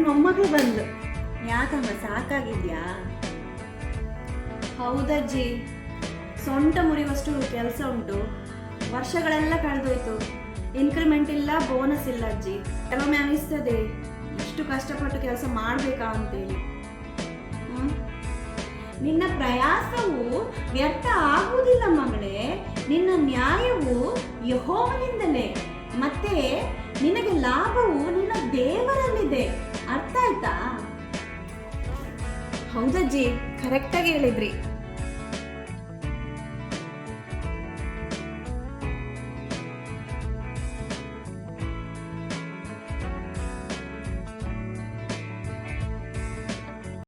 ಮೊಮ್ಮಗಳು ಬಂದು. ಯಾಕಮ್ಮ ಸಾಕಾಗಿದ್ಯಾ? ಹೌದಜ್ಜಿ, ಸೊಂಟ ಮುರಿಯುವಷ್ಟು ಕೆಲಸ ಉಂಟು. ವರ್ಷಗಳೆಲ್ಲ ಕಳೆದೋಯ್ತು, ಇನ್ಕ್ರಿಮೆಂಟ್ ಇಲ್ಲ, ಬೋನಸ್ ಇಲ್ಲ ಅಜ್ಜಿ. ಕೆಲವೊಮ್ಮೆ ಅನಿಸ್ತದೆ ಇಷ್ಟು ಕಷ್ಟಪಟ್ಟು ಕೆಲಸ ಮಾಡಬೇಕಾ ಅಂತೇಳಿ. ನಿನ್ನ ಪ್ರಯಾಸವು ವ್ಯರ್ಥ ಆಗುವುದಿಲ್ಲ ಮಗಳೇ. ನಿನ್ನ ನ್ಯಾಯವು ಯೆಹೋವನಿಂದಲೇ, ಮತ್ತೆ ನಿನಗೆ ಲಾಭವು ನಿನ್ನ ದೇವರಲ್ಲಿದೆ. ಅರ್ಥ ಆಯ್ತಾ? ಹೌದಜ್ಜಿ, ಕರೆಕ್ಟಾಗಿ ಹೇಳಿದ್ರಿ.